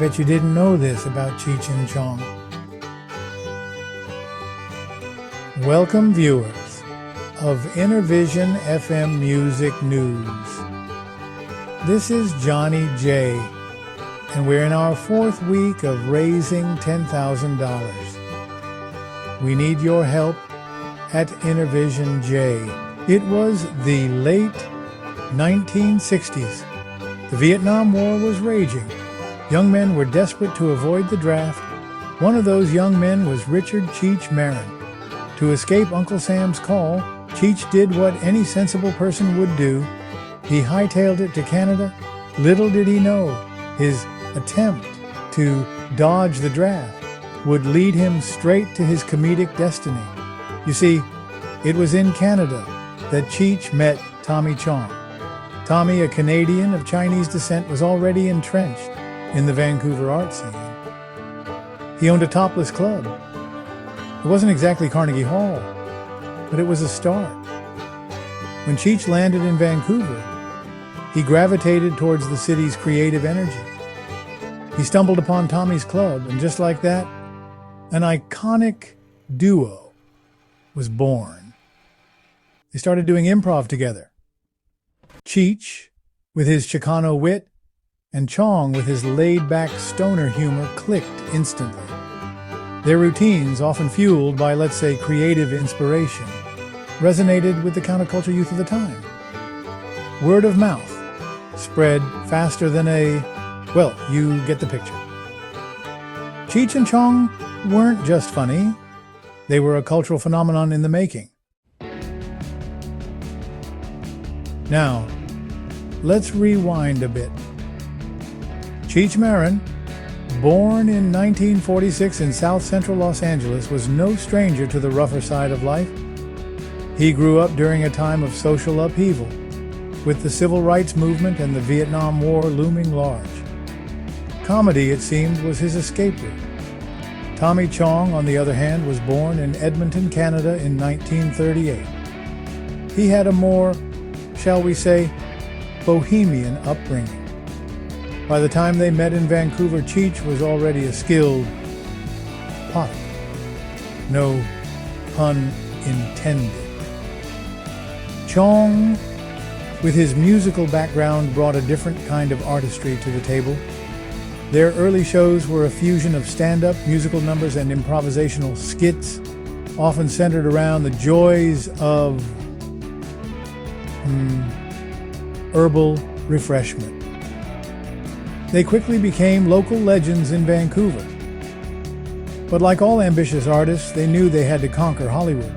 bet you didn't know this about Cheech and Chong. Welcome, viewers of Innervision FM Music News. This is Johnnie J, and we're in our 4th week of raising $10,000. We need your help at Innervision J. It was the late 1960s. The Vietnam War was raging. Young men were desperate to avoid the draft. One of those young men was Richard Cheech Marin. To escape Uncle Sam's call, Cheech did what any sensible person would do. He hightailed it to Canada. Little did he know, his attempt to dodge the draft would lead him straight to his comedic destiny. You see, it was in Canada that Cheech met Tommy Chong. Tommy, a Canadian of Chinese descent, was already entrenched in the Vancouver art scene. He owned a topless club. It wasn't exactly Carnegie Hall, but it was a start. When Cheech landed in Vancouver, he gravitated towards the city's creative energy. He stumbled upon Tommy's club, and just like that, an iconic duo was born. They started doing improv together. Cheech, with his Chicano wit, and Chong, with his laid-back stoner humor, clicked instantly. Their routines, often fueled by, let's say, creative inspiration, resonated with the counterculture youth of the time. Word of mouth spread faster than well, you get the picture. Cheech and Chong weren't just funny. They were a cultural phenomenon in the making. Now, let's rewind a bit. Cheech Marin, born in 1946 in South Central Los Angeles, was no stranger to the rougher side of life. He grew up during a time of social upheaval, with the civil rights movement and the Vietnam War looming large. Comedy, it seemed, was his escape route. Tommy Chong, on the other hand, was born in Edmonton, Canada in 1938. He had a more, shall we say, bohemian upbringing. By the time they met in Vancouver, Cheech was already a skilled potter. No pun intended. Chong, with his musical background, brought a different kind of artistry to the table. Their early shows were a fusion of stand-up, musical numbers, and improvisational skits, often centered around the joys of herbal refreshment. They quickly became local legends in Vancouver. But like all ambitious artists, they knew they had to conquer Hollywood.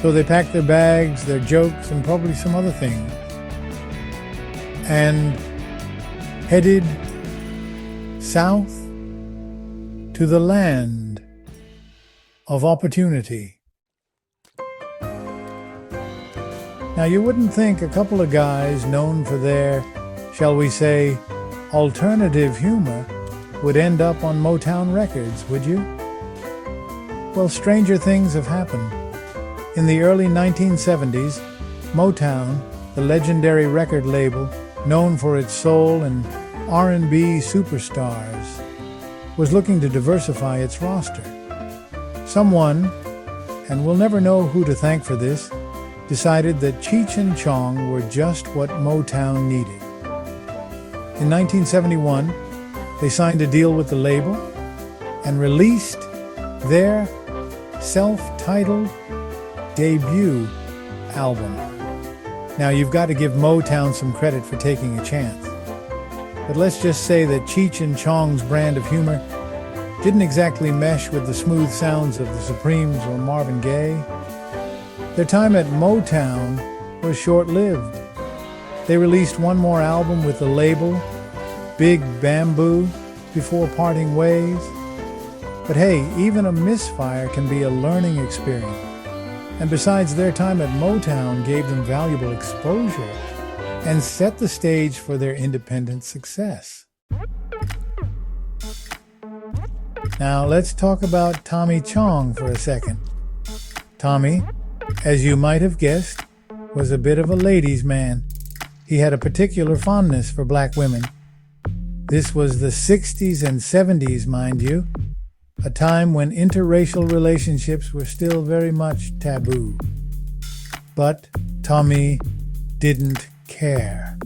So they packed their bags, their jokes, and probably some other things, and headed south to the land of opportunity. Now, you wouldn't think a couple of guys known for their, shall we say, alternative humor would end up on Motown Records, would you? Well, stranger things have happened. In the early 1970s, Motown, the legendary record label known for its soul and R&B superstars, was looking to diversify its roster. Someone, and we'll never know who to thank for this, decided that Cheech and Chong were just what Motown needed. In 1971, they signed a deal with the label and released their self-titled debut album. Now, you've got to give Motown some credit for taking a chance. But let's just say that Cheech and Chong's brand of humor didn't exactly mesh with the smooth sounds of the Supremes or Marvin Gaye. Their time at Motown was short-lived. They released one more album with the label, Big Bamboo, before parting ways. But hey, even a misfire can be a learning experience. And besides, their time at Motown gave them valuable exposure and set the stage for their independent success. Now let's talk about Tommy Chong for a second. Tommy, as you might have guessed, was a bit of a ladies' man. He had a particular fondness for black women. This was the 60s and 70s, mind you, a time when interracial relationships were still very much taboo. But Tommy didn't care.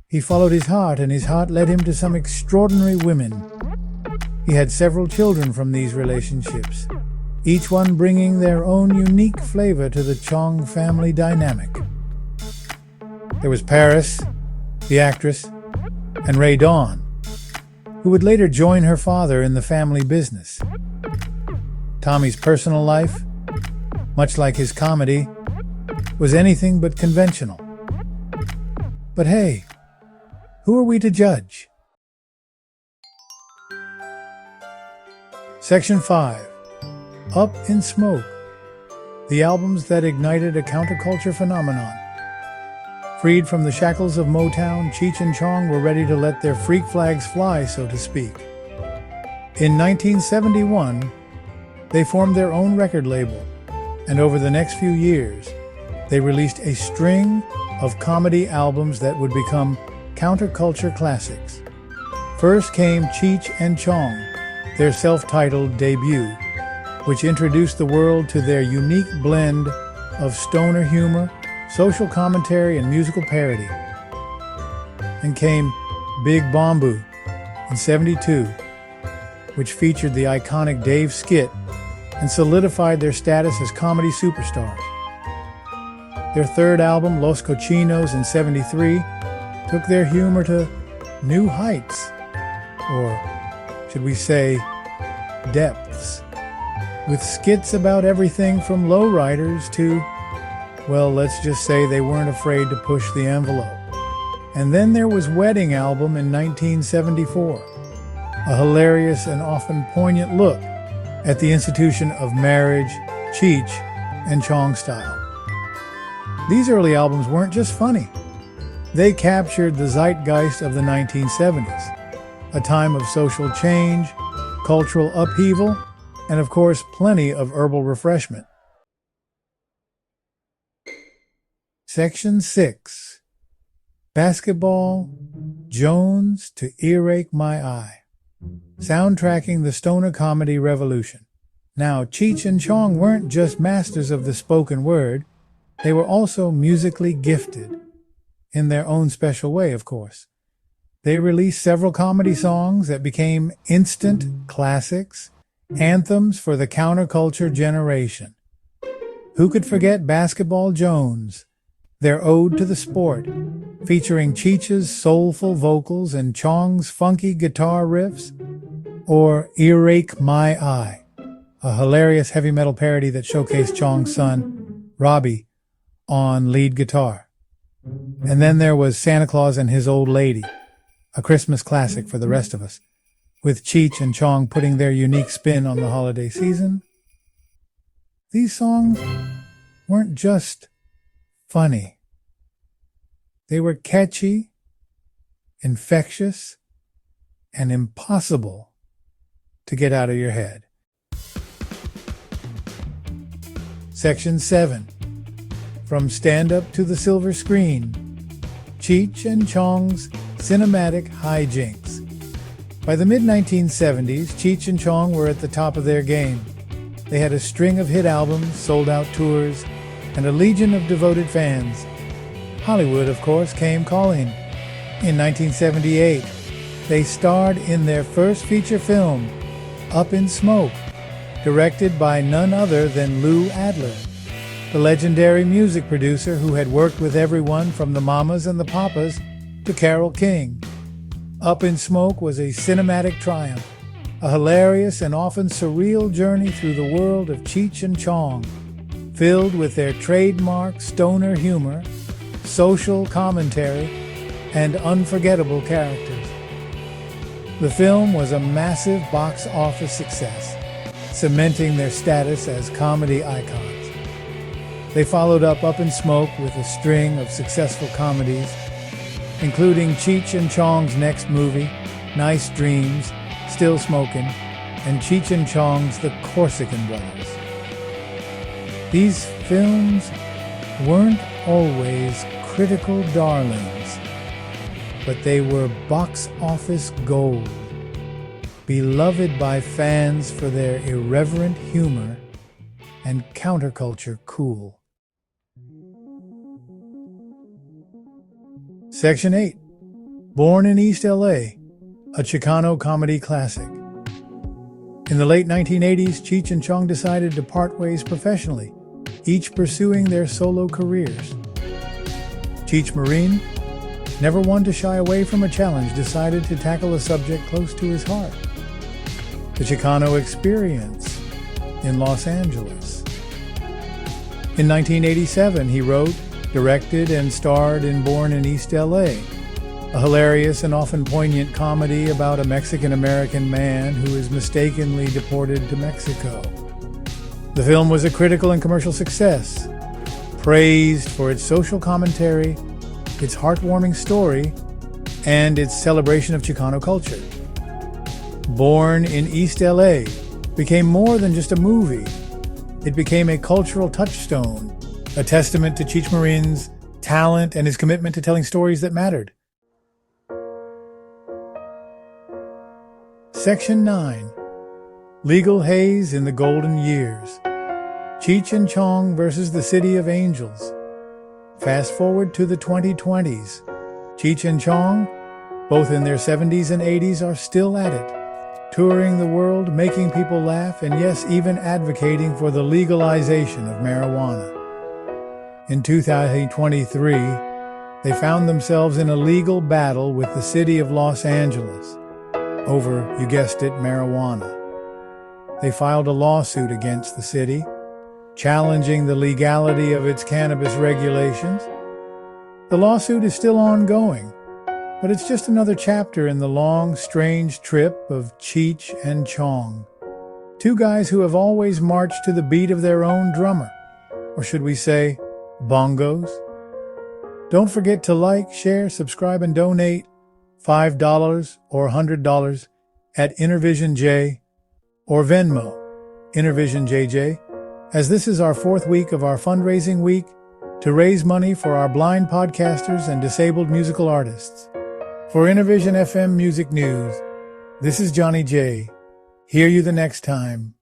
He followed his heart, and his heart led him to some extraordinary women. He had several children from these relationships, each one bringing their own unique flavor to the Chong family dynamic. There was Paris, the actress, and Ray Dawn, who would later join her father in the family business. Tommy's personal life, much like his comedy, was anything but conventional. But hey, who are we to judge? Section 5. Up in Smoke. The albums that ignited a counterculture phenomenon. Freed from the shackles of Motown, Cheech and Chong were ready to let their freak flags fly, so to speak. In 1971, they formed their own record label, and over the next few years, they released a string of comedy albums that would become counterculture classics. First came Cheech and Chong, their self-titled debut, which introduced the world to their unique blend of stoner humor, social commentary, and musical parody. And came Big Bamboo in '72, which featured the iconic Dave skit and solidified their status as comedy superstars. Their third album, Los Cochinos, in '73, took their humor to new heights, or should we say, depths, with skits about everything from lowriders to, well, let's just say they weren't afraid to push the envelope. And then there was Wedding Album in 1974, a hilarious and often poignant look at the institution of marriage, Cheech and Chong style. These early albums weren't just funny. They captured the zeitgeist of the 1970s, a time of social change, cultural upheaval, and of course, plenty of herbal refreshment. Section 6. Basketball, Jones to Earache My Eye. Soundtracking the stoner comedy revolution. Now, Cheech and Chong weren't just masters of the spoken word, they were also musically gifted, in their own special way, of course. They released several comedy songs that became instant classics, anthems for the counterculture generation. Who could forget Basketball Jones, their ode to the sport, featuring Cheech's soulful vocals and Chong's funky guitar riffs? Or Earache My Eye, a hilarious heavy metal parody that showcased Chong's son, Robbie, on lead guitar. And then there was Santa Claus and His Old Lady, a Christmas classic for the rest of us, with Cheech and Chong putting their unique spin on the holiday season. These songs weren't just funny. They were catchy, infectious, and impossible to get out of your head. Section 7. From stand-up to the silver screen. Cheech and Chong's cinematic hijinks. By the mid-1970s, Cheech and Chong were at the top of their game. They had a string of hit albums, sold-out tours, and a legion of devoted fans. Hollywood, of course, came calling. In 1978, they starred in their first feature film, Up in Smoke, directed by none other than Lou Adler, the legendary music producer who had worked with everyone from the Mamas and the Papas to Carole King. Up in Smoke was a cinematic triumph, a hilarious and often surreal journey through the world of Cheech and Chong, filled with their trademark stoner humor, social commentary, and unforgettable characters. The film was a massive box office success, cementing their status as comedy icons. They followed Up in Smoke with a string of successful comedies, including Cheech and Chong's next movie, Nice Dreams, Still Smokin', and Cheech and Chong's The Corsican Brothers. These films weren't always critical darlings. but they were box office gold, beloved by fans for their irreverent humor and counterculture cool. Section 8. Born in East L.A., a Chicano comedy classic. In the late 1980s, Cheech and Chong decided to part ways professionally, each pursuing their solo careers. Cheech Marin, never one to shy away from a challenge, decided to tackle a subject close to his heart: the Chicano experience in Los Angeles. In 1987, he wrote, directed, and starred in Born in East L.A., a hilarious and often poignant comedy about a Mexican-American man who is mistakenly deported to Mexico. The film was a critical and commercial success, praised for its social commentary, its heartwarming story, and its celebration of Chicano culture. Born in East L.A. became more than just a movie. It became a cultural touchstone, a testament to Cheech Marin's talent and his commitment to telling stories that mattered. Section 9. Legal Haze in the Golden Years. Cheech and Chong versus the City of Angels. Fast forward to the 2020s. Cheech and Chong, both in their 70s and 80s, are still at it, touring the world, making people laugh, and yes, even advocating for the legalization of marijuana. In 2023, they found themselves in a legal battle with the city of Los Angeles over, you guessed it, marijuana. They filed a lawsuit against the city, challenging the legality of its cannabis regulations. The lawsuit is still ongoing, but it's just another chapter in the long, strange trip of Cheech and Chong, two guys who have always marched to the beat of their own drummer, or should we say, bongos. Don't forget to like, share, subscribe, and donate $5 or $100 at Innervision J or Venmo, Innervision JJ, as this is our 4th week of our fundraising week to raise money for our blind podcasters and disabled musical artists. For Innervision FM Music News, this is Johnnie J. Hear you the next time.